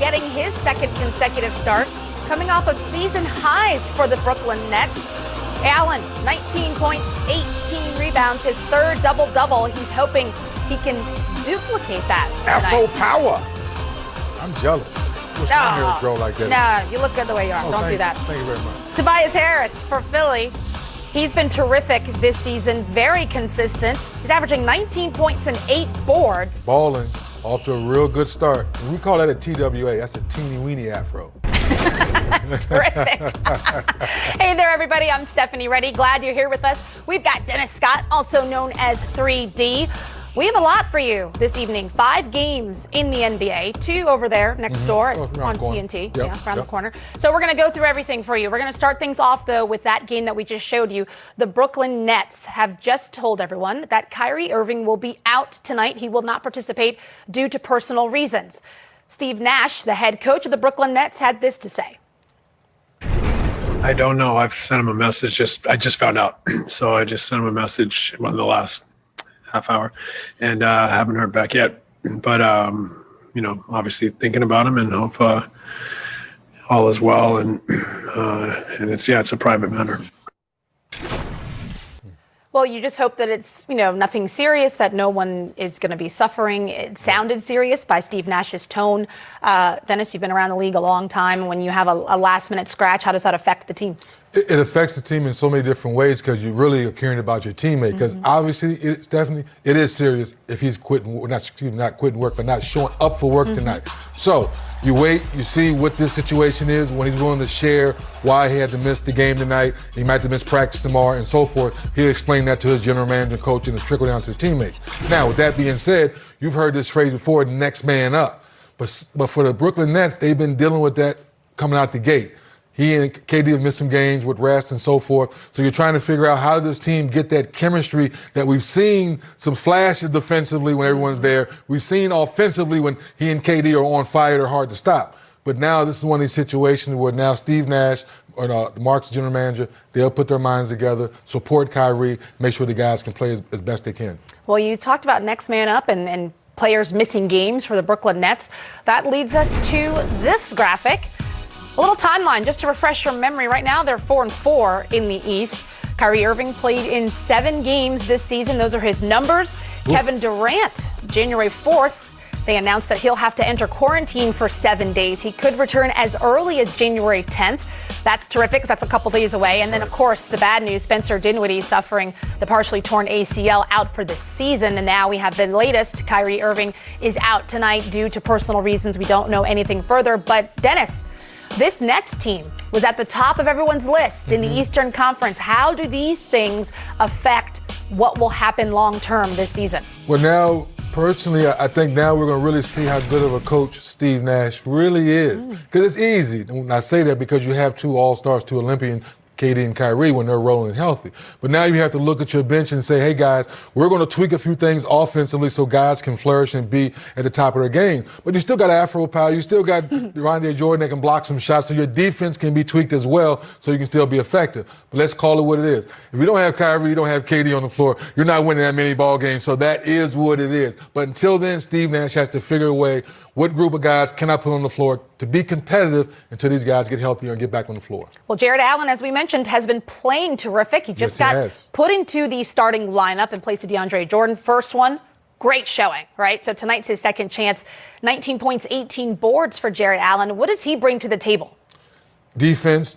getting his second consecutive start, coming off of season highs for the Brooklyn Nets. Allen, 19 points, 18 rebounds, his third double-double. He's hoping he can duplicate that Afro tonight. power. I'm jealous. Wish my hair would grow like that. No, you look good the way you are. Don't do that. Thank you very much. Tobias Harris for Philly. He's been terrific this season, very consistent. He's averaging 19 points and 8 boards. Balling, off to a real good start. We call that a TWA. That's a teeny weeny afro. Terrific. Hey there, everybody. I'm Stephanie Reddy. Glad you're here with us. We've got Dennis Scott, also known as 3D. We have a lot for you this evening. 5 games in the NBA, 2 over there next door on TNT, around the corner. So we're going to go through everything for you. We're going to start things off, though, with that game that we just showed you. The Brooklyn Nets have just told everyone that Kyrie Irving will be out tonight. He will not participate due to personal reasons. Steve Nash, the head coach of the Brooklyn Nets, had this to say. I don't know. I've sent him a message. I just found out. So I just sent him a message in the last half hour and haven't heard back yet. But, obviously thinking about him and hope all is well. And it's a private matter. Well, you just hope that it's, nothing serious, that no one is going to be suffering. It sounded serious by Steve Nash's tone. Dennis, you've been around the league a long time. When you have a last-minute scratch, how does that affect the team? It affects the team in so many different ways because you really are caring about your teammate. Because obviously, it is serious if he's not quitting work, but not showing up for work tonight. So you wait, you see what this situation is, when he's willing to share why he had to miss the game tonight, he might have to miss practice tomorrow, and so forth. He'll explain that to his general manager, coach, and it'll trickle down to the teammates. Now, with that being said, you've heard this phrase before, next man up. But for the Brooklyn Nets, they've been dealing with that coming out the gate. He and KD have missed some games with rest and so forth. So you're trying to figure out how does this team get that chemistry that we've seen some flashes defensively when everyone's there. We've seen offensively when he and KD are on fire, they're hard to stop. But now this is one of these situations where now Steve Nash or Mark's general manager, they'll put their minds together, support Kyrie, make sure the guys can play as best they can. Well, you talked about next man up and players missing games for the Brooklyn Nets. That leads us to this graphic. A little timeline just to refresh your memory. Right now, they're 4-4 in the East. Kyrie Irving played in 7 games this season. Those are his numbers. Kevin Durant, January 4th, they announced that he'll have to enter quarantine for 7 days. He could return as early as January 10th. That's terrific because that's a couple days away. And then, of course, the bad news, Spencer Dinwiddie suffering the partially torn ACL, out for the season. And now we have the latest. Kyrie Irving is out tonight due to personal reasons. We don't know anything further. But, Dennis, this Nets team was at the top of everyone's list in the Eastern Conference. How do these things affect what will happen long-term this season? Well, now, personally, I think now we're going to really see how good of a coach Steve Nash really is. Because it's easy. And I say that because you have 2 All-Stars, 2 Olympians, KD and Kyrie, when they're rolling healthy. But now you have to look at your bench and say, hey, guys, we're going to tweak a few things offensively so guys can flourish and be at the top of their game. But you still got Afro power. You still got Rondé Jordan that can block some shots, so your defense can be tweaked as well so you can still be effective. But let's call it what it is. If you don't have Kyrie, you don't have KD on the floor, you're not winning that many ball games. So that is what it is. But until then, Steve Nash has to figure a way, what group of guys can I put on the floor to be competitive until these guys get healthier and get back on the floor? Well, Jared Allen, as we mentioned, has been playing terrific. He just got put into the starting lineup in place of DeAndre Jordan. First one, great showing, right? So tonight's his second chance. 19 points, 18 boards for Jared Allen. What does he bring to the table? Defense,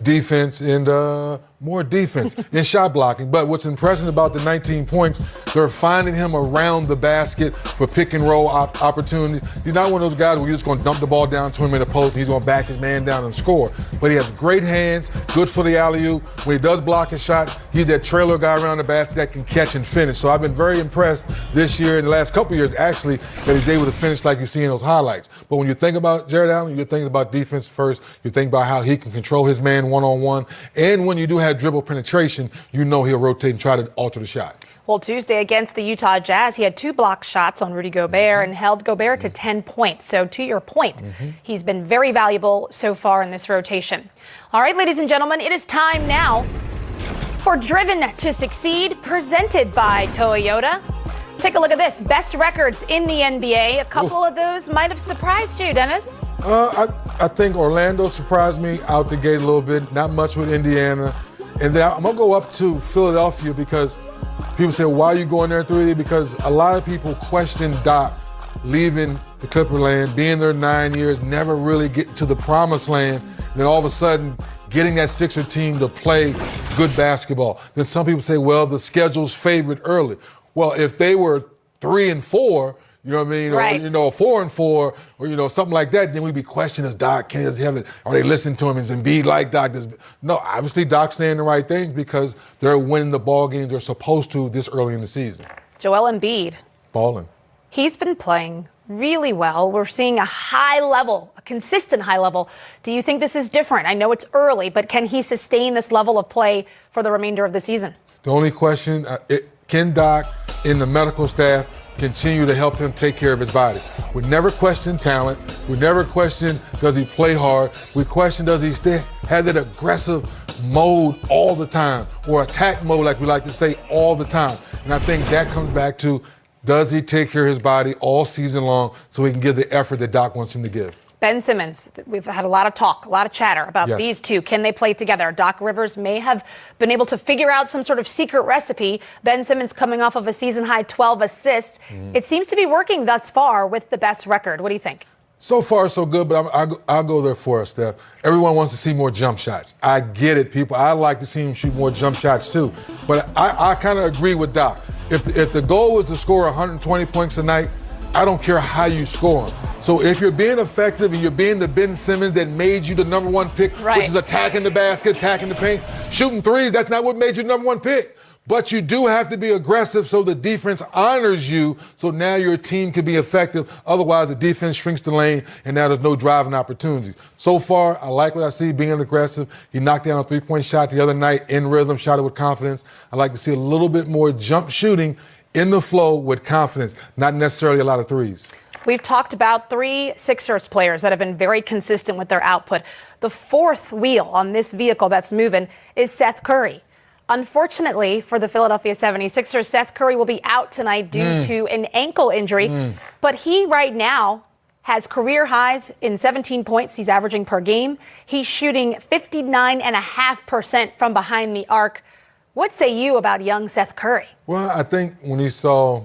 and more defense and shot blocking. But what's impressive about the 19 points, they're finding him around the basket for pick and roll opportunities. He's not one of those guys where you're just going to dump the ball down to him in the post and he's going to back his man down and score. But he has great hands, good for the alley-oop. When he does block a shot, he's that trailer guy around the basket that can catch and finish. So I've been very impressed this year, in the last couple of years actually, that he's able to finish like you see in those highlights. But when you think about Jared Allen, you're thinking about defense first. You think about how he can control his man one-on-one. And when you do have dribble penetration, you know he'll rotate and try to alter the shot. Well, Tuesday against the Utah Jazz, he had 2 blocked shots on Rudy Gobert and held Gobert to 10 points. So to your point, he's been very valuable so far in this rotation. All right, ladies and gentlemen, it is time now for Driven to Succeed, presented by Toyota. Take a look at this. Best records in the NBA. A couple of those might have surprised you, Dennis. I think Orlando surprised me out the gate a little bit, not much with Indiana. And then I'm going to go up to Philadelphia because people say, why are you going there 3D? Because a lot of people question Doc leaving the Clipperland, being there 9 years, never really getting to the promised land. Then all of a sudden, getting that Sixer team to play good basketball. Then some people say, well, the schedule's favored early. Well, if they were 3 and 4, you know what I mean? Right. Or, 4 and 4, or, something like that, then we'd be questioning, is Doc, does he have it? Are they listening to him? Is Embiid like Doc? No, obviously Doc's saying the right things because they're winning the ball games they're supposed to this early in the season. Joel Embiid. Balling. He's been playing really well. We're seeing a high level, a consistent high level. Do you think this is different? I know it's early, but can he sustain this level of play for the remainder of the season? The only question, can Doc and the medical staff continue to help him take care of his body? We never question talent. We never question, does he play hard? We question, does he have that aggressive mode all the time, or attack mode, like we like to say, all the time? And I think that comes back to, does he take care of his body all season long so he can give the effort that Doc wants him to give? Ben Simmons, we've had a lot of talk, a lot of chatter about these two. Can they play together? Doc Rivers may have been able to figure out some sort of secret recipe. Ben Simmons coming off of a season-high 12 assists. It seems to be working thus far with the best record. What do you think? So far, so good, but I'll go there for us, Steph. Everyone wants to see more jump shots. I get it, people. I like to see him shoot more jump shots, too. But I kind of agree with Doc. If the goal was to score 120 points a night, I don't care how you score them. So if you're being effective and you're being the Ben Simmons that made you the number 1 pick, which is attacking the basket, attacking the paint, shooting threes, that's not what made you number 1 pick. But you do have to be aggressive so the defense honors you, so now your team can be effective. Otherwise, the defense shrinks the lane, and now there's no driving opportunity. So far, I like what I see being aggressive. He knocked down a three-point shot the other night in rhythm, shot it with confidence. I like to see a little bit more jump shooting in the flow with confidence, not necessarily a lot of threes. We've talked about 3 Sixers players that have been very consistent with their output. The 4th wheel on this vehicle that's moving is Seth Curry. Unfortunately for the Philadelphia 76ers, Seth Curry will be out tonight due to an ankle injury. But he right now has career highs in 17 points he's averaging per game. He's shooting 59.5% from behind the arc. What say you about young Seth Curry? Well, I think when he saw,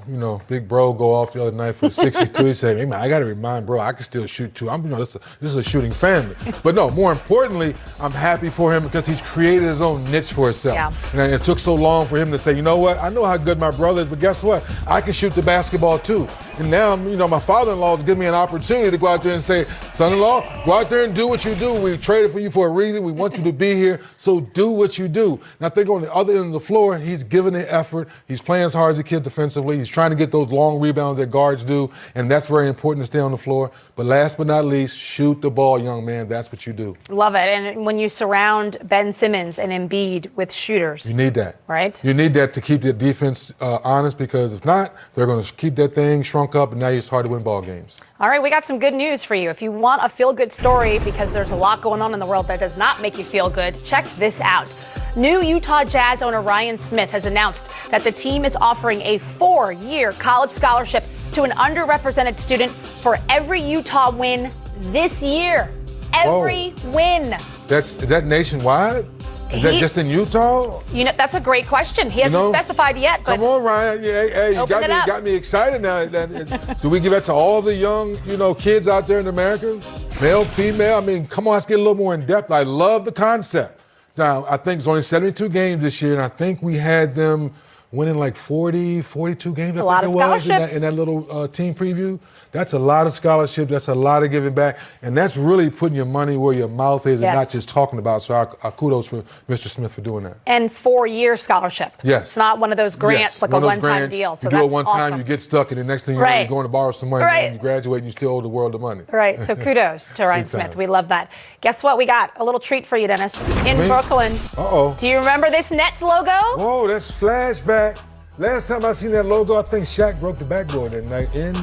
Big Bro go off the other night for 62, he said, hey, man, I got to remind Bro, I can still shoot too. This is a shooting family. But no, more importantly, I'm happy for him because he's created his own niche for himself. Yeah. And it took so long for him to say, you know what, I know how good my brother is, but guess what? I can shoot the basketball too. And now, my father-in-law is giving me an opportunity to go out there and say, son-in-law, go out there and do what you do. We traded for you for a reason. We want you to be here, so do what you do. And I think on the other end of the floor, he's giving the effort. He's playing as hard as he can defensively. He's trying to get those long rebounds that guards do, and that's very important to stay on the floor. But last but not least, shoot the ball, young man. That's what you do. Love it. And when you surround Ben Simmons and Embiid with shooters. You need that. Right? You need that to keep the defense honest, because if not, they're going to keep that thing shrunk up, and now it's hard to win ball games. All right, we got some good news for you. If you want a feel-good story, because there's a lot going on in the world that does not make you feel good, check this out. New Utah Jazz owner Ryan Smith has announced that the team is offering a 4-year college scholarship to an underrepresented student for every Utah win this year. Every win. Is that nationwide? Is that just in Utah? That's a great question. He hasn't specified yet. But come on, Ryan. Hey, you got me excited now. Do we give that to all the young, kids out there in America? Male, female? Come on, let's get a little more in depth. I love the concept. Now, I think it's only 72 games this year, and I think we had them winning like 40, 42 games, a lot of scholarships in that little team preview. That's a lot of scholarships. That's a lot of giving back. And that's really putting your money where your mouth is and not just talking about. So our kudos for Mr. Smith for doing that. And 4-year scholarship. Yes. It's not one of those grants, like a one-time deal. So you do it one time, you get stuck, and the next thing you know, you're going to borrow some money, and you graduate, and you still owe the world the money. Right. So kudos to Ryan Smith. We love that. Guess what? We got a little treat for you, Dennis. In Brooklyn. Uh-oh. Do you remember this Nets logo? Whoa, that's flashback. Last time I seen that logo, I think Shaq broke the backboard that night in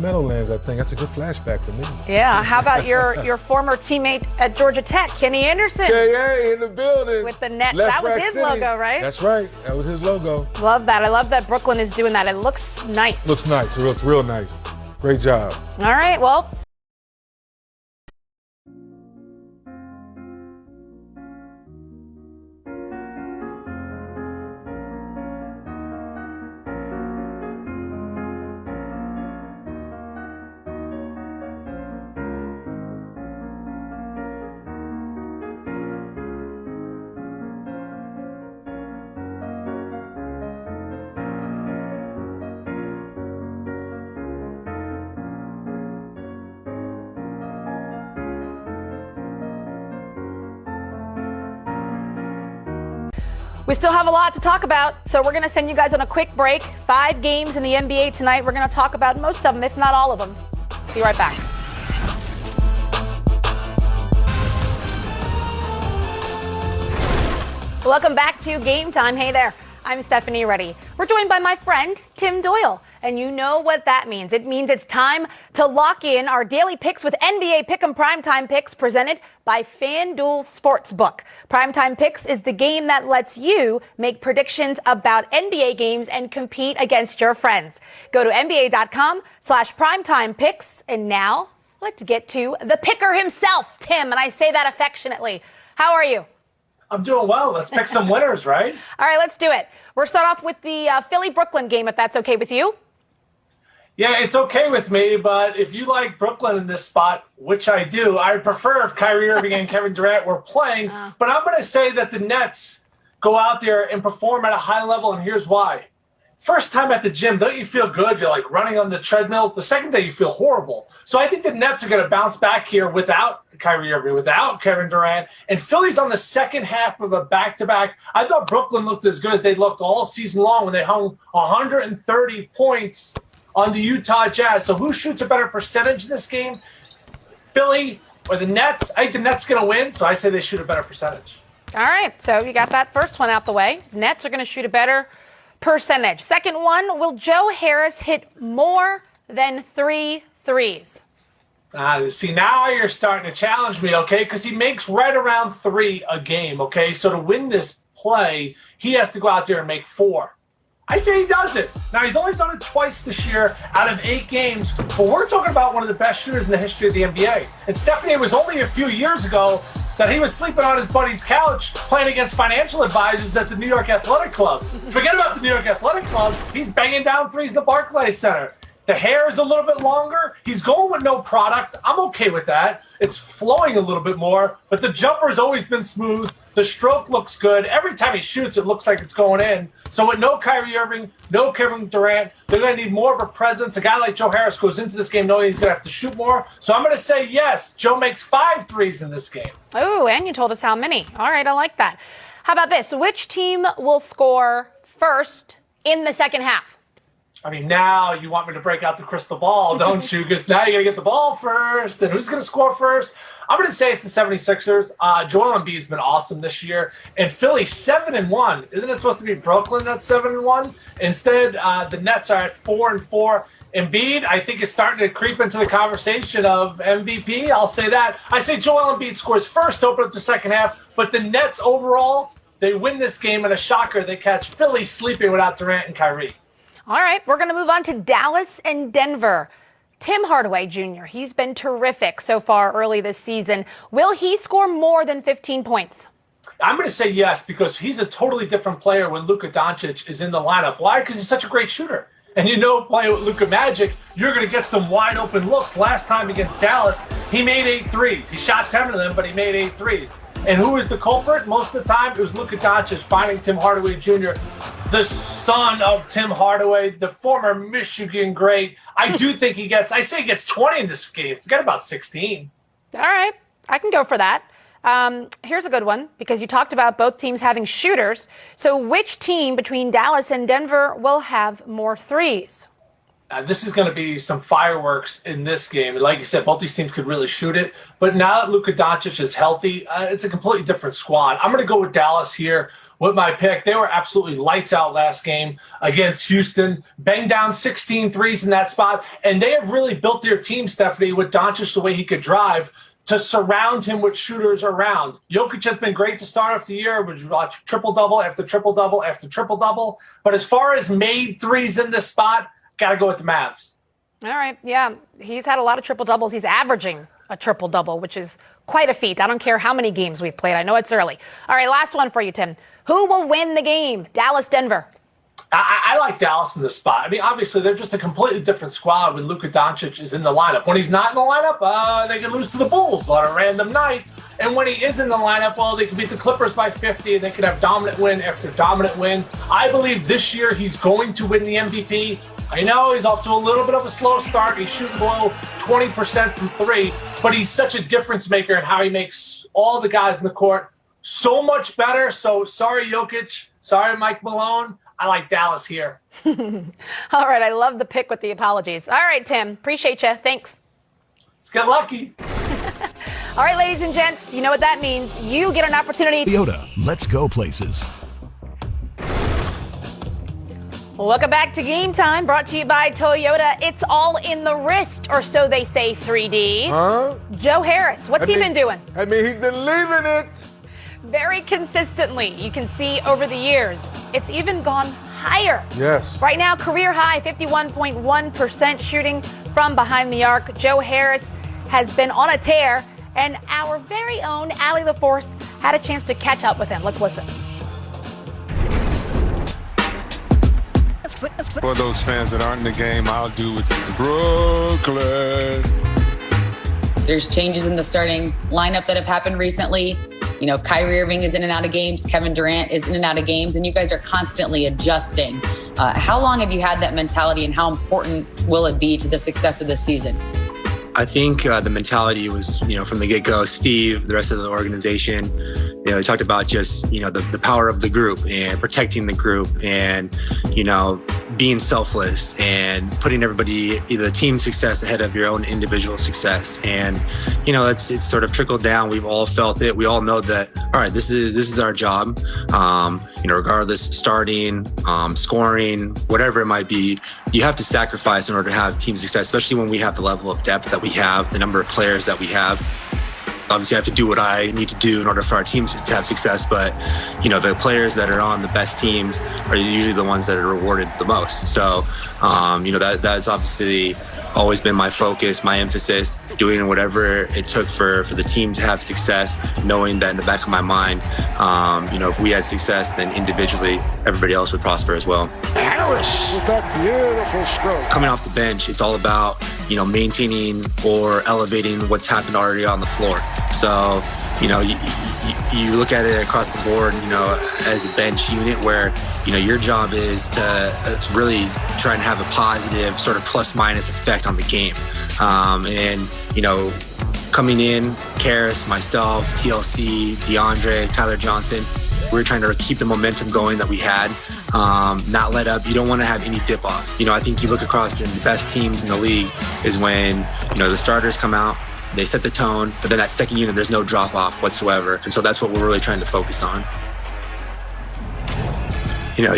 Meadowlands, I think. That's a good flashback for me. Yeah. How about your former teammate at Georgia Tech, Kenny Anderson? Yeah, in the building. With the Nets. Left that was his City. logo, right? That's right. That was his logo. Love that. I love that Brooklyn is doing that. It looks nice. Looks nice. It looks real nice. Great job. All right. Well, We still have a lot to talk about, so we're going to send you guys on a quick break. 5 games in the NBA tonight. We're going to talk about most of them, if not all of them. Be right back. Welcome back to Game Time. Hey there, I'm Stephanie Reddy. We're joined by my friend, Tim Doyle. And you know what that means. It means it's time to lock in our daily picks with NBA Pick'em Primetime Picks presented by FanDuel Sportsbook. Primetime Picks is the game that lets you make predictions about NBA games and compete against your friends. Go to NBA.com/primetimepicks. And now let's get to the picker himself, Tim. And I say that affectionately. How are you? I'm doing well. Let's pick some winners, right? All right, let's do it. We'll start off with the Philly-Brooklyn game, if that's okay with you. Yeah, it's okay with me, but if you like Brooklyn in this spot, which I do, I would prefer if Kyrie Irving and Kevin Durant were playing. But I'm going to say that the Nets go out there and perform at a high level, and here's why. First time at the gym, don't you feel good? You're like running on the treadmill. The second day, you feel horrible. So I think the Nets are going to bounce back here without Kyrie Irving, without Kevin Durant. And Philly's on the second half of a back-to-back. I thought Brooklyn looked as good as they looked all season long when they hung 130 points on the Utah Jazz. So who shoots a better percentage in this game? Philly or the Nets? I think the Nets going to win, so I say they shoot a better percentage. All right, so you got that first one out the way. Nets are going to shoot a better percentage. Second one, will Joe Harris hit more than 3 threes? See, now you're starting to challenge me, okay? Because he makes right around 3 a game, okay? So to win this play, he has to go out there and make 4. I say he does it. Now, he's only done it twice this year out of 8 games, but we're talking about one of the best shooters in the history of the NBA. And Stephanie, it was only a few years ago that he was sleeping on his buddy's couch playing against financial advisors at the New York Athletic Club. Forget about the New York Athletic Club. He's banging down threes in the Barclays Center. The hair is a little bit longer. He's going with no product. I'm okay with that. It's flowing a little bit more, but the jumper's always been smooth. The stroke looks good. Every time he shoots, it looks like it's going in. So with no Kyrie Irving, no Kevin Durant, they're going to need more of a presence. A guy like Joe Harris goes into this game knowing he's going to have to shoot more. So I'm going to say yes, Joe makes 5 threes in this game. Oh, and you told us how many. All right, I like that. How about this? Which team will score first in the second half? I mean, now you want me to break out the crystal ball, don't you? Because now you're going to get the ball first. And who's going to score first? I'm going to say it's the 76ers. Joel Embiid's been awesome this year. And Philly, 7-1. Isn't it supposed to be Brooklyn that's 7-1? Instead, the Nets are at 4-4. Embiid, I think, is starting to creep into the conversation of MVP. I'll say that. I say Joel Embiid scores first to open up the second half. But the Nets overall, they win this game. And a shocker, they catch Philly sleeping without Durant and Kyrie. All right, we're going to move on to Dallas and Denver. Tim Hardaway Jr., he's been terrific so far early this season. Will he score more than 15 points? I'm going to say yes, because he's a totally different player when Luka Doncic is in the lineup. Why? Because he's such a great shooter. And you know, playing with Luka Magic, you're going to get some wide open looks. Last time against Dallas, he made 8 threes. He shot 10 of them, but he made 8 threes. And who was the culprit? Most of the time, it was Luka Doncic finding Tim Hardaway Jr., the son of Tim Hardaway, the former Michigan great. I do think he gets 20 in this game. Forget about 16. All right, I can go for that. Here's a good one, because you talked about both teams having shooters. So which team between Dallas and Denver will have more threes? This is going to be some fireworks in this game. Like you said, both these teams could really shoot it. But now that Luka Doncic is healthy, it's a completely different squad. I'm going to go with Dallas here with my pick. They were absolutely lights out last game against Houston. Banged down 16 threes in that spot. And they have really built their team, Stephanie, with Doncic the way he could drive, to surround him with shooters around. Jokic has been great to start off the year. We watch triple-double after triple-double after triple-double. But as far as made threes in this spot, got to go with the Mavs. All right, yeah. He's had a lot of triple-doubles. He's averaging a triple-double, which is quite a feat. I don't care how many games we've played. I know it's early. All right, last one for you, Tim. Who will win the game? Dallas, Denver. I like Dallas in this spot. I mean, obviously, they're just a completely different squad when Luka Doncic is in the lineup. When he's not in the lineup, they can lose to the Bulls on a random night. And when he is in the lineup, well, they can beat the Clippers by 50, and they can have dominant win after dominant win. I believe this year he's going to win the MVP. I know he's off to a little bit of a slow start. He's shooting below 20% from 3, but he's such a difference maker in how he makes all the guys in the court so much better. So sorry, Jokic. Sorry, Mike Malone. I like Dallas here. All right, I love the pick with the apologies. All right, Tim, appreciate you. Thanks. Let's get lucky. All right, ladies and gents, you know what that means. You get an opportunity. Toyota, let's go places. Welcome back to Game Time, brought to you by Toyota. It's all in the wrist, or so they say, 3D. Huh? Joe Harris, what's he been doing? I mean, he's been leaving it. Very consistently. You can see over the years, it's even gone higher. Yes. Right now, career high, 51.1% shooting from behind the arc. Joe Harris has been on a tear, and our very own Allie LaForce had a chance to catch up with him. Let's listen. For those fans that aren't in the game, I'll do it. Brooklyn. There's changes in the starting lineup that have happened recently. You know, Kyrie Irving is in and out of games. Kevin Durant is in and out of games, and you guys are constantly adjusting. How long have you had that mentality, and how important will it be to the success of this season? I think the mentality was, from the get-go, Steve, the rest of the organization, they talked about just, the power of the group and protecting the group and, being selfless and putting everybody, the team success ahead of your own individual success. And, it's sort of trickled down. We've all felt it. We all know that, all right, this is our job. Regardless, starting, scoring, whatever it might be, you have to sacrifice in order to have team success, especially when we have the level of depth that we have, the number of players that we have. Obviously, I have to do what I need to do in order for our teams to have success. But, the players that are on the best teams are usually the ones that are rewarded the most. So, that's obviously always been my focus, my emphasis, doing whatever it took for the team to have success, knowing that in the back of my mind, if we had success, then individually, everybody else would prosper as well. Harris with that beautiful stroke. Coming off the bench, it's all about, maintaining or elevating what's happened already on the floor. So, you look at it across the board, as a bench unit where, your job is to really try and have a positive sort of plus minus effect on the game. Coming in, Karis, myself, TLC, DeAndre, Tyler Johnson, we're trying to keep the momentum going that we had, not let up. You don't want to have any dip off. I think you look across and the best teams in the league is when, the starters come out, they set the tone, but then that second unit, there's no drop off whatsoever. And so that's what we're really trying to focus on. You're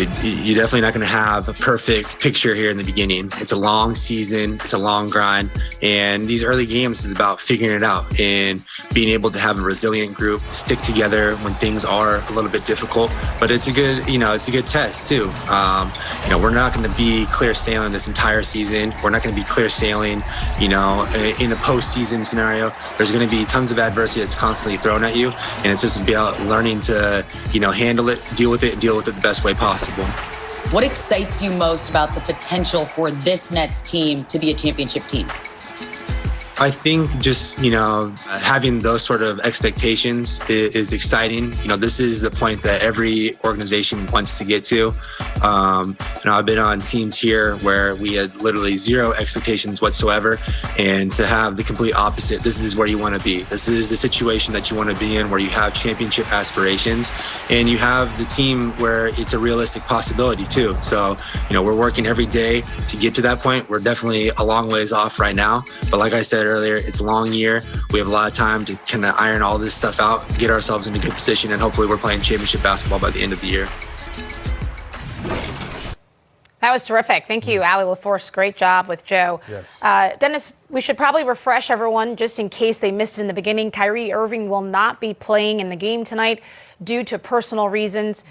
definitely not going to have a perfect picture here in the beginning. It's a long season. It's a long grind. And these early games is about figuring it out and being able to have a resilient group, stick together when things are a little bit difficult. But it's a good, it's a good test too. We're not going to be clear sailing this entire season. We're not going to be clear sailing, in a postseason scenario. There's going to be tons of adversity that's constantly thrown at you. And it's just about learning to, handle it, deal with it, and deal with it the best way possible. What excites you most about the potential for this Nets team to be a championship team? I think just, having those sort of expectations is exciting. This is the point that every organization wants to get to. I've been on teams here where we had literally zero expectations whatsoever. And to have the complete opposite, this is where you want to be. This is the situation that you want to be in, where you have championship aspirations and you have the team where it's a realistic possibility too. So, we're working every day to get to that point. We're definitely a long ways off right now. But like I said earlier, it's a long year. We have a lot of time to kind of iron all this stuff out, get ourselves in a good position, and hopefully we're playing championship basketball by the end of the year. That was terrific. Thank you, Allie LaForce. Great job with Joe. Yes. Dennis, we should probably refresh everyone just in case they missed it in the beginning. Kyrie Irving will not be playing in the game tonight due to personal reasons.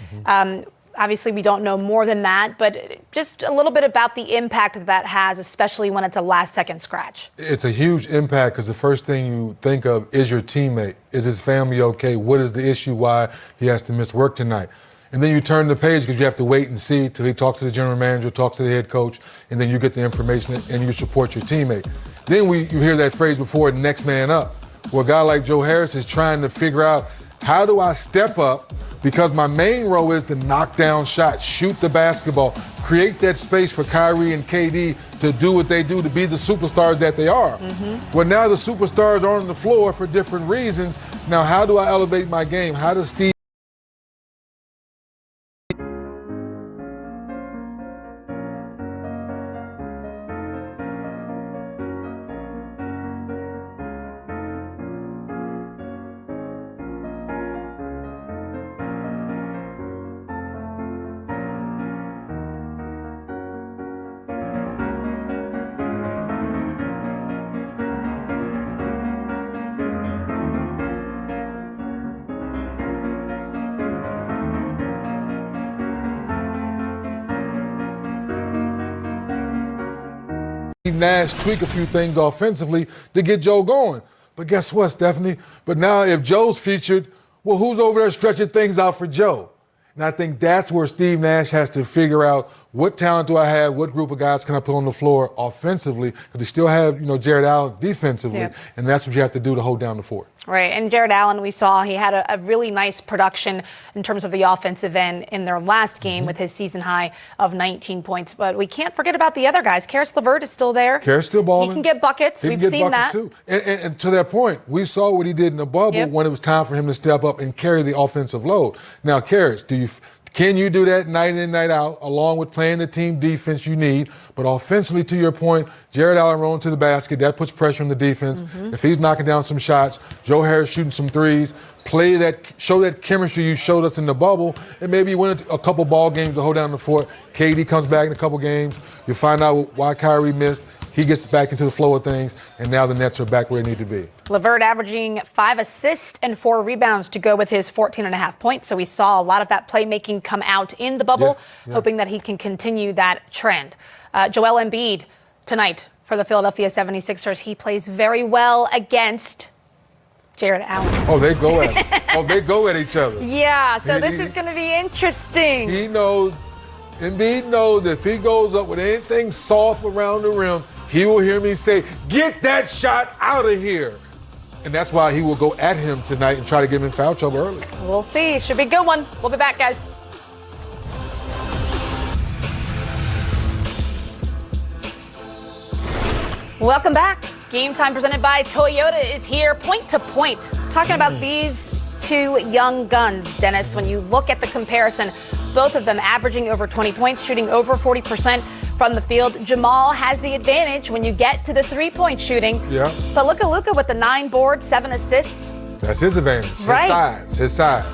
Obviously, we don't know more than that, but just a little bit about the impact that has, especially when it's a last-second scratch. It's a huge impact because the first thing you think of is your teammate. Is his family okay? What is the issue why he has to miss work tonight? And then you turn the page because you have to wait and see till he talks to the general manager, talks to the head coach, and then you get the information and you support your teammate. Then you hear that phrase before, next man up. Well, a guy like Joe Harris is trying to figure out, how do I step up? Because my main role is to knock down shots, shoot the basketball, create that space for Kyrie and KD to do what they do, to be the superstars that they are. Well, now the superstars are on the floor for different reasons. Now, how do I elevate my game? How does Steve Nash tweak a few things offensively to get Joe going. But guess what, Stephanie? But now if Joe's featured, well, who's over there stretching things out for Joe? And I think that's where Steve Nash has to figure out what talent do I have, what group of guys can I put on the floor offensively, because they still have, Jared Allen defensively, and that's what you have to do to hold down the fort. Right, and Jared Allen, we saw he had a really nice production in terms of the offensive end in their last game with his season high of 19 points. But we can't forget about the other guys. Karis LeVert is still there. Karis still balling. He can get buckets. We've seen that. Too. And to that point, we saw what he did in the bubble when it was time for him to step up and carry the offensive load. Now, Karis, can you do that night in, night out, along with playing the team defense you need? But offensively, to your point, Jared Allen rolling to the basket, that puts pressure on the defense. If he's knocking down some shots, Joe Harris shooting some threes, show that chemistry you showed us in the bubble, and maybe you win a couple ball games to hold down the fort. KD comes back in a couple games. You find out why Kyrie missed. He gets back into the flow of things, and now the Nets are back where they need to be. LeVert averaging 5 assists and 4 rebounds to go with his 14.5 points. So we saw a lot of that playmaking come out in the bubble, hoping that he can continue that trend. Joel Embiid tonight for the Philadelphia 76ers. He plays very well against Jared Allen. Oh, they go at it. They go at each other. Yeah, so this is going to be interesting. Embiid knows if he goes up with anything soft around the rim, he will hear me say, "Get that shot out of here." And that's why he will go at him tonight and try to get him in foul trouble early. We'll see. It should be a good one. We'll be back, guys. Welcome back. Game Time presented by Toyota is here, point to point. Talking about these two young guns, Dennis, when you look at the comparison, both of them averaging over 20 points, shooting over 40% from the field. Jamal has the advantage when you get to the three-point shooting. Yeah. But look at Luka with the 9 boards, 7 assists. That's his advantage. Right. His size.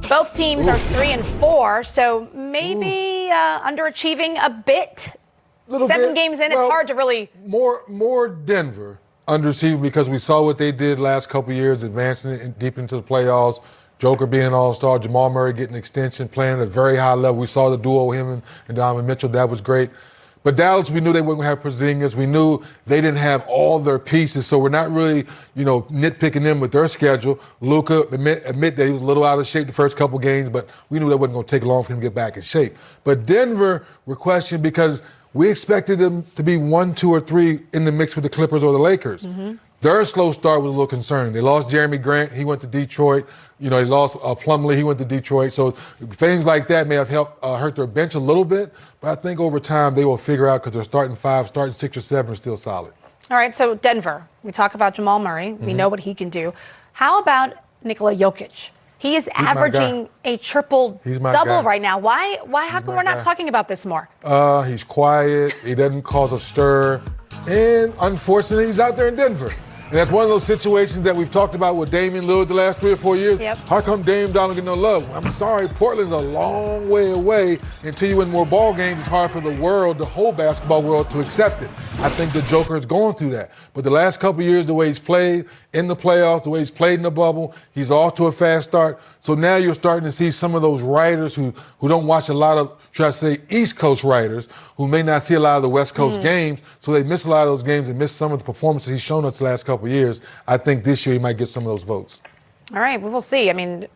Both teams are 3 and 4, so maybe underachieving a bit. 7 games in, it's hard to really. More Denver underachieving because we saw what they did last couple of years, advancing deep into the playoffs. Joker being an all-star, Jamal Murray getting an extension, playing at a very high level. We saw the duo, him and Donovan Mitchell. That was great. But Dallas, we knew they weren't going to have Porzingis. We knew they didn't have all their pieces, so we're not really, nitpicking them with their schedule. Luka admit that he was a little out of shape the first couple games, but we knew that wasn't going to take long for him to get back in shape. But Denver, we're questioning because we expected them to be 1, 2, or 3 in the mix with the Clippers or the Lakers. Their slow start was a little concerning. They lost Jeremy Grant. He went to Detroit. They lost Plumlee. He went to Detroit. So things like that may have helped hurt their bench a little bit. But I think over time they will figure out because they're starting 5, starting 6 or 7 are still solid. All right, so Denver. We talk about Jamal Murray. We know what he can do. How about Nikola Jokic? He is averaging a triple-double right now. Why? How come we're not talking about this more? He's quiet. He doesn't cause a stir. And unfortunately, he's out there in Denver. And that's one of those situations that we've talked about with Damian Lillard the last 3 or 4 years. How come Dame don't get no love? I'm sorry, Portland's a long way away. Until you win more ball games, it's hard for the world, the whole basketball world, to accept it. I think the Joker is going through that. But the last couple of years, the way he's played in the playoffs, the way he's played in the bubble, he's off to a fast start. So now you're starting to see some of those writers who don't watch a lot of, should I say, East Coast writers, who may not see a lot of the West Coast games, so they miss a lot of those games and miss some of the performances he's shown us the last couple of years. I think this year he might get some of those votes. All right, we will see. I mean,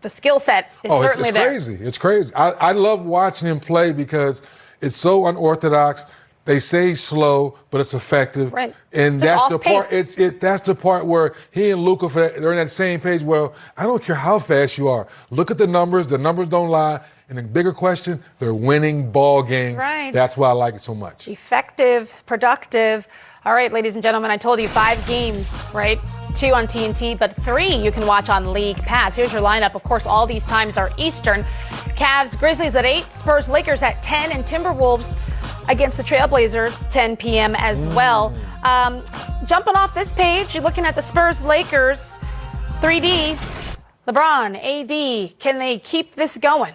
the skill set is certainly there. It's crazy. I love watching him play because it's so unorthodox. They say slow, but it's effective. Right. And that's the part. That's the part where he and Luka, they're on that same page. Well, I don't care how fast you are. Look at the numbers. The numbers don't lie. And the bigger question, they're winning ball games. Right. That's why I like it so much. Effective, productive. All right, ladies and gentlemen, I told you 5 games, right? 2 on TNT, but 3 you can watch on League Pass. Here's your lineup. Of course, all these times are Eastern. Cavs, Grizzlies at 8, Spurs, Lakers at 10, and Timberwolves against the Trailblazers, 10 p.m. as well. Jumping off this page, you're looking at the Spurs, Lakers, 3D, LeBron, AD. Can they keep this going?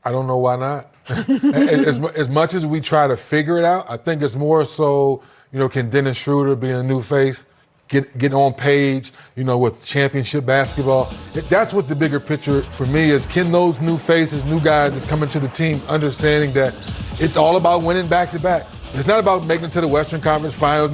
I don't know why not. As much as we try to figure it out, I think it's more so, can Dennis Schroeder be a new face, get on page, with championship basketball? That's what the bigger picture for me is. Can those new faces, new guys that's coming to the team, understanding that it's all about winning back-to-back. It's not about making it to the Western Conference Finals.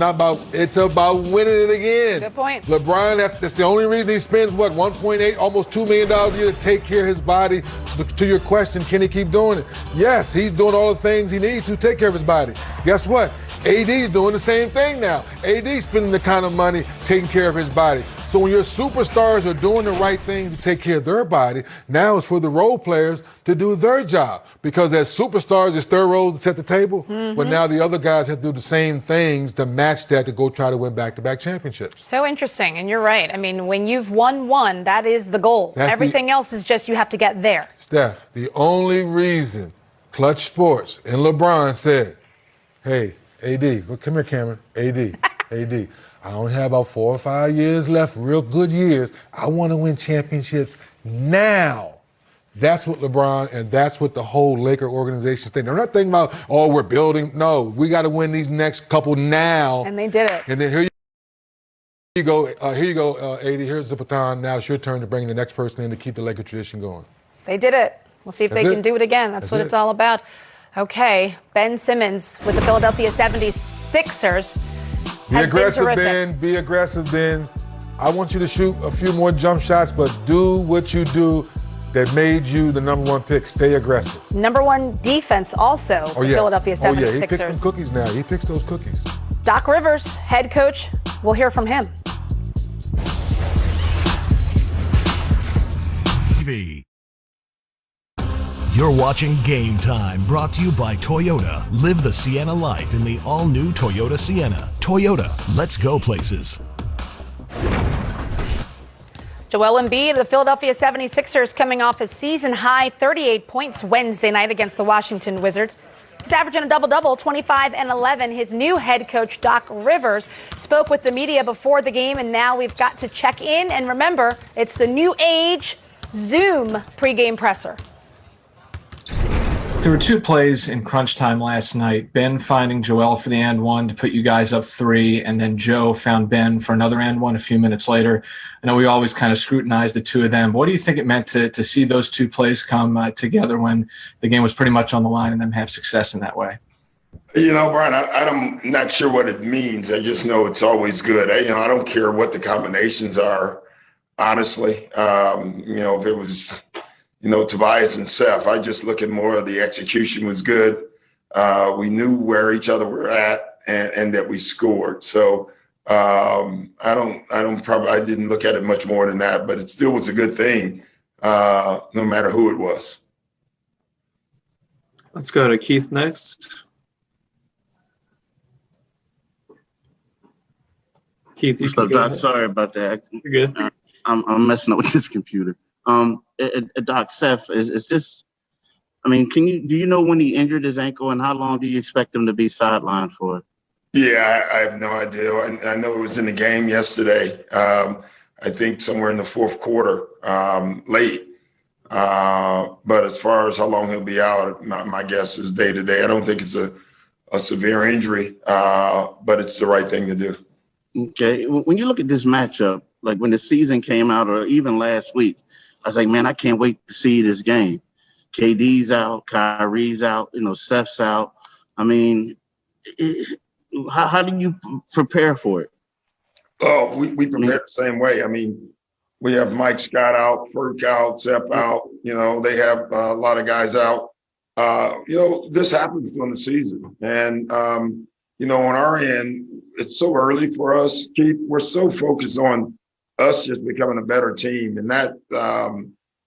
It's about winning it again. Good point. LeBron, that's the only reason he spends, $1.8, almost $2 million a year to take care of his body. So to your question, can he keep doing it? Yes, he's doing all the things he needs to take care of his body. Guess what? AD's doing the same thing now. AD's spending the kind of money taking care of his body. So when your superstars are doing the right things to take care of their body, now it's for the role players to do their job. Because as superstars, it's their roles to set the table, but now the other guys have to do the same things to match that to go try to win back-to-back championships. So interesting, and you're right. I mean, when you've won one, that is the goal. Everything else is just you have to get there. Steph, the only reason Clutch Sports and LeBron said, hey, AD, well, come here, Cameron. AD, I only have about 4 or 5 years left, real good years. I want to win championships now. That's what LeBron and that's what the whole Laker organization is thinking. They're not thinking about, we're building. No, we got to win these next couple now. And they did it. And then here you go, AD. Here's the baton. Now it's your turn to bring the next person in to keep the Laker tradition going. They did it. We'll see if they can do it again. That's what it's all about. Okay, Ben Simmons with the Philadelphia 76ers. Be aggressive, Ben. Be aggressive, Ben. I want you to shoot a few more jump shots, but do what you do that made you the number one pick. Stay aggressive. Number one defense also for Philadelphia 76ers. Oh, yeah, he picks some cookies now. He picks those cookies. Doc Rivers, head coach. We'll hear from him. TV. You're watching Game Time, brought to you by Toyota. Live the Sienna life in the all-new Toyota Sienna. Toyota, let's go places. Joel Embiid of the Philadelphia 76ers coming off a season-high 38 points Wednesday night against the Washington Wizards. He's averaging a double-double, 25 and 11. His new head coach, Doc Rivers, spoke with the media before the game, and now we've got to check in. And remember, it's the new age Zoom pregame presser. There were 2 plays in crunch time last night. Ben finding Joel for the and one to put you guys up 3, and then Joe found Ben for another and one a few minutes later. I know we always kind of scrutinize the 2 of them. But what do you think it meant to see those 2 plays come together when the game was pretty much on the line and them have success in that way? You know, Brian, I'm not sure what it means. I just know it's always good. I don't care what the combinations are, honestly. If it was – Tobias and Seth, I just look at more of the execution was good. We knew where each other were at and that we scored. So I didn't look at it much more than that, but it still was a good thing, no matter who it was. Let's go to Keith next. Keith, you can go ahead. Sorry about that. You're good. I'm messing up with this computer. Doc, Seth, is this? I mean, do you know when he injured his ankle and how long do you expect him to be sidelined for? Yeah, I have no idea. I know it was in the game yesterday. I think somewhere in the fourth quarter, late. But as far as how long he'll be out, my guess is day to day. I don't think it's a severe injury, but it's the right thing to do. Okay. When you look at this matchup, like when the season came out or even last week, I was like, man, I can't wait to see this game. KD's out, Kyrie's out, Steph's out. I mean, how do you prepare for it? Oh, we prepare the same way. I mean, we have Mike Scott out, Ferk out, Seth out. They have a lot of guys out. This happens during the season. And, on our end, it's so early for us, Keith. We're so focused on us just becoming a better team. And that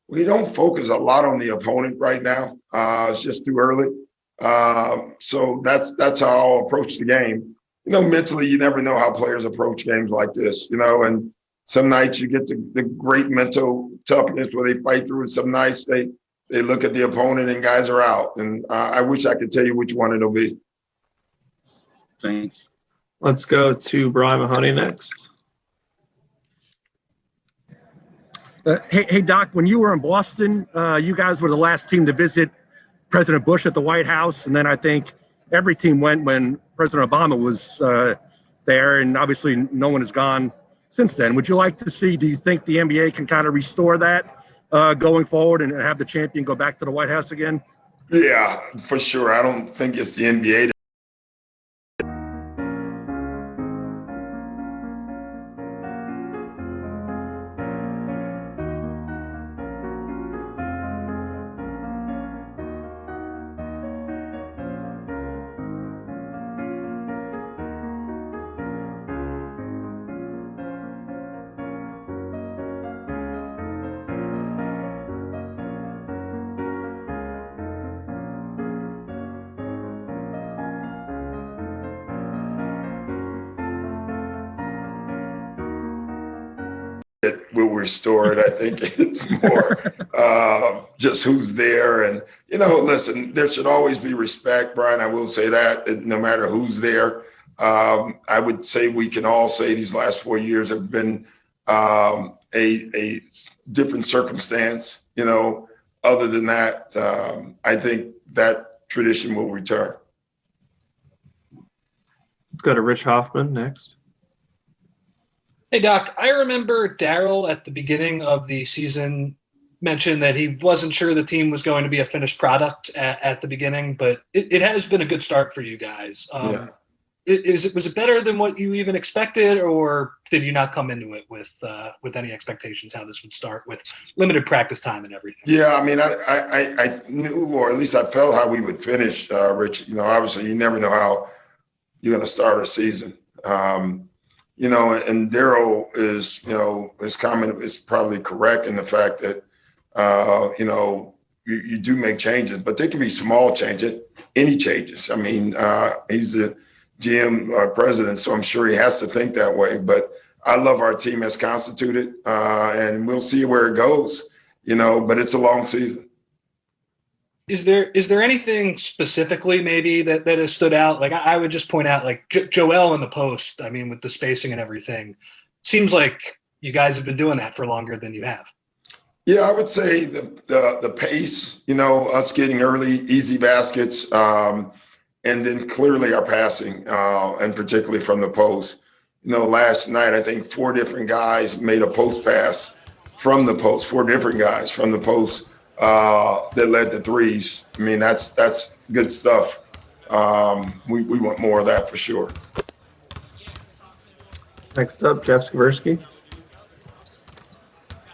we don't focus a lot on the opponent right now. It's just too early. So that's how I'll approach the game. Mentally, you never know how players approach games like this, and some nights you get the great mental toughness where they fight through it. Some nights they look at the opponent and guys are out. And I wish I could tell you which one it'll be. Thanks. Let's go to Brian Mahoney next. Hey, Doc, when you were in Boston, you guys were the last team to visit President Bush at the White House. And then I think every team went when President Obama was there. And obviously no one has gone since then. Would you like to see, do you think the NBA can kind of restore that going forward and have the champion go back to the White House again? Yeah, for sure. I don't think it's the NBA will restore it. I think it's more just who's there. And, listen, there should always be respect, Brian. I will say that no matter who's there. I would say we can all say these last 4 years have been a different circumstance. Other than that, I think that tradition will return. Let's go to Rich Hoffman next. Hey, Doc, I remember Daryl at the beginning of the season mentioned that he wasn't sure the team was going to be a finished product at the beginning, but it has been a good start for you guys. Yeah. Was it better than what you even expected, or did you not come into it with any expectations how this would start with limited practice time and everything? Yeah, I mean, I knew, or at least I felt how we would finish, Rich. Obviously you never know how you're going to start a season. And Daryl is, his comment is probably correct in the fact that, you do make changes, but they can be small changes, any changes. I mean, he's the GM president, so I'm sure he has to think that way. But I love our team as constituted, and we'll see where it goes, but it's a long season. Is there anything specifically maybe that has stood out? Like I would just point out like Joel in the post, I mean, with the spacing and everything, seems like you guys have been doing that for longer than you have. Yeah, I would say the pace, us getting early, easy baskets, and then clearly our passing, and particularly from the post. Last night, I think 4 different guys made a post pass from the post, 4 different guys from the post that led to threes. I mean, that's good stuff. We want more of that for sure. Next up, Jeff Skversky.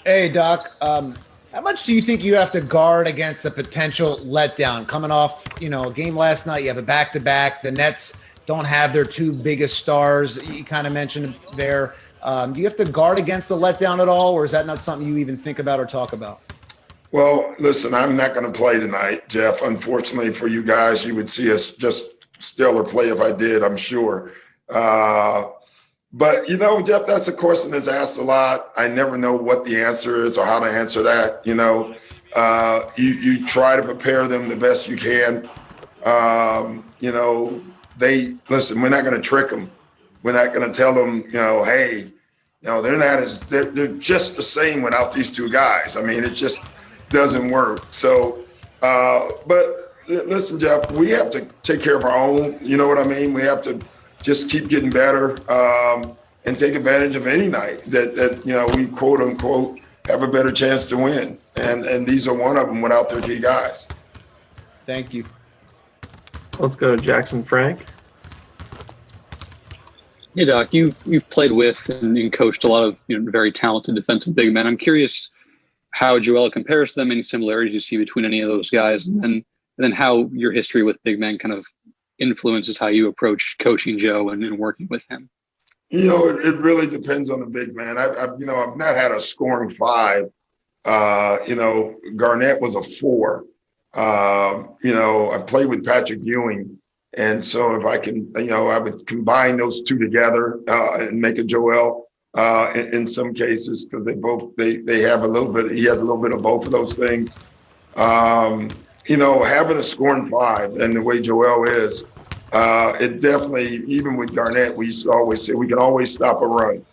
Hey, Doc. How much do you think you have to guard against a potential letdown? Coming off, a game last night, you have a back-to-back. The Nets don't have their 2 biggest stars. You kind of mentioned there. Do you have to guard against the letdown at all, or is that not something you even think about or talk about? Well, listen, I'm not going to play tonight, Jeff. Unfortunately for you guys, you would see us just stellar play if I did, I'm sure. But, Jeff, that's a question that's asked a lot. I never know what the answer is or how to answer that. You try to prepare them the best you can. Listen, we're not going to trick them. We're not going to tell them, hey, they're just the same without these 2 guys. I mean, it just doesn't work. So, but listen, Jeff, we have to take care of our own. You know what I mean? We have to just keep getting better and take advantage of any night that we quote unquote have a better chance to win. And these are one of them without their key guys. Thank you. Let's go to Jackson Frank. Hey, Doc, you've played with and coached a lot of very talented defensive big men. I'm curious how Joel compares to them, any similarities you see between any of those guys, and then how your history with big men kind of influences how you approach coaching Joe and working with him. It really depends on the big man. I've not had a scoring 5. Garnett was a 4. I played with Patrick Ewing. And so if I can, I would combine those 2 together and make a Joel in some cases, because they have a little bit, he has a little bit of both of those things. Having a scoring 5 and the way Joel is, it definitely, even with Garnett, we used to always say we can always stop a run.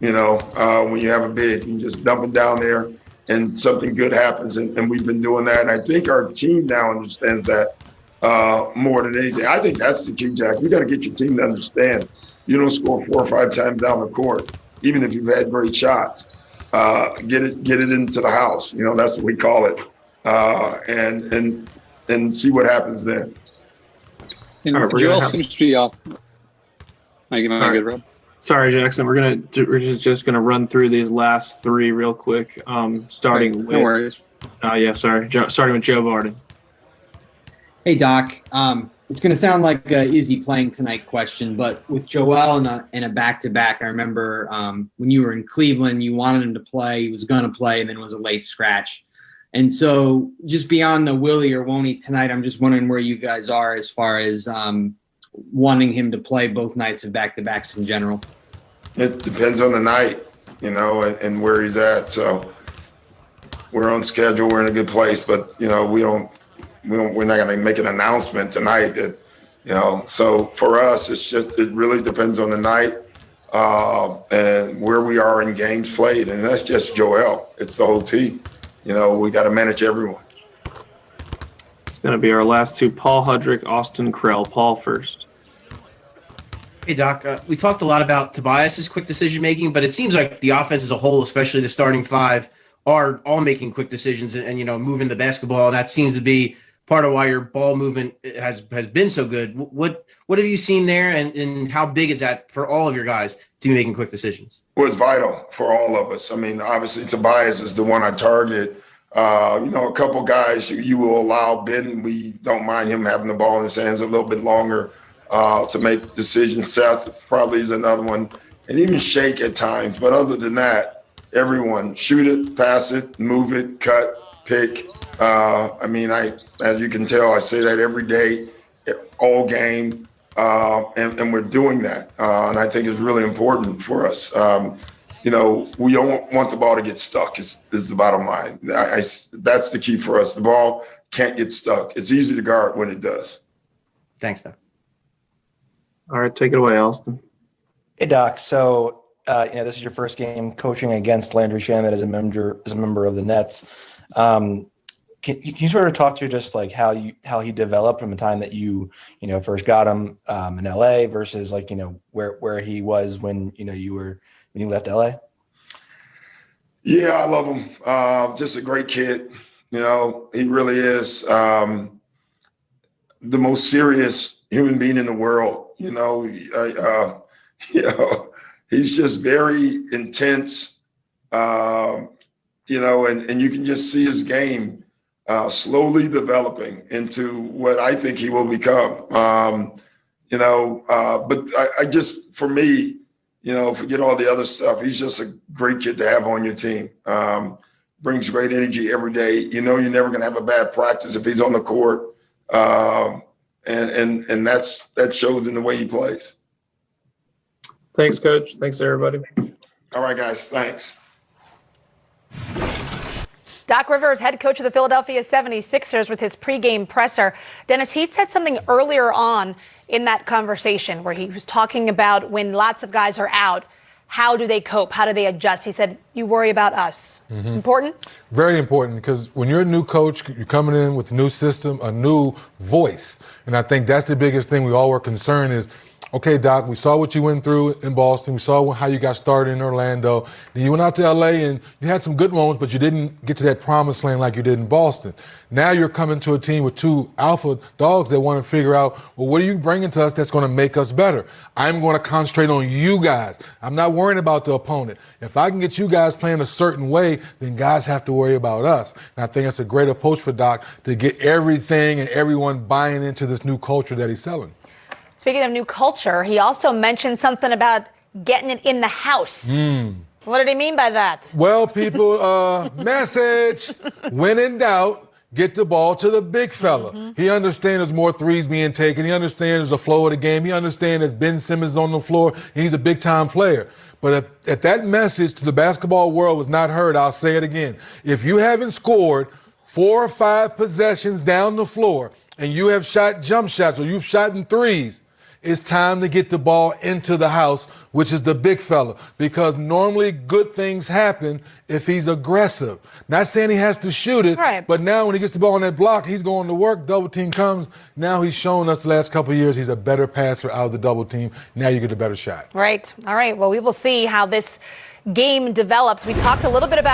When you have a big, you just dump it down there and something good happens. And we've been doing that. And I think our team now understands that more than anything. I think that's the key, Jack. You got to get your team to understand you don't score 4 or 5 times down the court, even if you've had great shots. Get it into the house. That's what we call it. And see what happens then. And right, Joel seems to be off. Good, Rob. Sorry, Jackson. We're just gonna run through these last 3 real quick. Starting with. No worries. Starting with Joe Varden. Hey, Doc. It's going to sound like an easy playing tonight question, but with Joel in a back-to-back, I remember when you were in Cleveland, you wanted him to play. He was going to play, and then was a late scratch. And so just beyond the will he or won't he tonight, I'm just wondering where you guys are as far as wanting him to play both nights of back-to-backs in general. It depends on the night. and where he's at. So we're on schedule. We're in a good place, but we're not going to make an announcement tonight that, so for us, it really depends on the night and where we are in games played. And that's just Joel. It's the whole team. We got to manage everyone. It's going to be our last two, Paul Hudrick, Austin Krell. Paul first. Hey, Doc, we talked a lot about Tobias's quick decision-making, but it seems like the offense as a whole, especially the starting five, are all making quick decisions and moving the basketball. And that seems to be part of why your ball movement has been so good. What have you seen there, and how big is that for all of your guys to be making quick decisions? Well, it's vital for all of us. I mean, obviously Tobias is the one I targeted. A couple guys you will allow. Ben, we don't mind him having the ball in his hands a little bit longer to make decisions. Seth probably is another one, and even Shake at times. But other than that, everyone shoot it, pass it, move it, cut, pick. As you can tell, I say that every day, all game, and we're doing that. And I think it's really important for us. We don't want the ball to get stuck is the bottom line. That's the key for us. The ball can't get stuck. It's easy to guard when it does. Thanks, Doc. All right, take it away, Austin. Hey, Doc. So, this is your first game coaching against Landry Shamet as a member of the Nets. Can you sort of talk to just like how he developed from the time that you first got him in LA versus where he was when you left LA? Yeah, I love him. Just a great kid. He really is the most serious human being in the world. He's just very intense. And you can just see his game slowly developing into what I think he will become. But I just, for me, forget all the other stuff. He's just a great kid to have on your team. Brings great energy every day. You're never going to have a bad practice if he's on the court. And that shows in the way he plays. Thanks, Coach. Thanks, everybody. All right, guys. Thanks. Doc Rivers, head coach of the Philadelphia 76ers, with his pregame presser. Dennis, he said something earlier on in that conversation where he was talking about when lots of guys are out, how do they cope? How do they adjust? He said, you worry about us. Mm-hmm. Important? Very important, because when you're a new coach, you're coming in with a new system, a new voice. And I think that's the biggest thing we all were concerned is, okay, Doc, we saw what you went through in Boston. We saw how you got started in Orlando. Then you went out to L.A. and you had some good moments, but you didn't get to that promised land like you did in Boston. Now you're coming to a team with two alpha dogs that want to figure out, well, what are you bringing to us that's going to make us better? I'm going to concentrate on you guys. I'm not worrying about the opponent. If I can get you guys playing a certain way, then guys have to worry about us. And I think that's a great approach for Doc to get everything and everyone buying into this new culture that he's selling. Speaking of new culture, he also mentioned something about getting it in the house. What did he mean by that? Well, people, message, when in doubt, get the ball to the big fella. Mm-hmm. He understands there's more threes being taken. He understands there's a flow of the game. He understands that Ben Simmons is on the floor, and he's a big-time player. But if that message to the basketball world was not heard, I'll say it again. If you haven't scored 4 or 5 possessions down the floor and you have shot jump shots or you've shot in threes, it's time to get the ball into the house, which is the big fella, because normally good things happen if he's aggressive. Not saying he has to shoot it, right, but now when he gets the ball on that block, he's going to work, double team comes. Now he's shown us the last couple of years he's a better passer out of the double team. Now you get a better shot. Right. All right. Well, we will see how this game develops. We talked a little bit about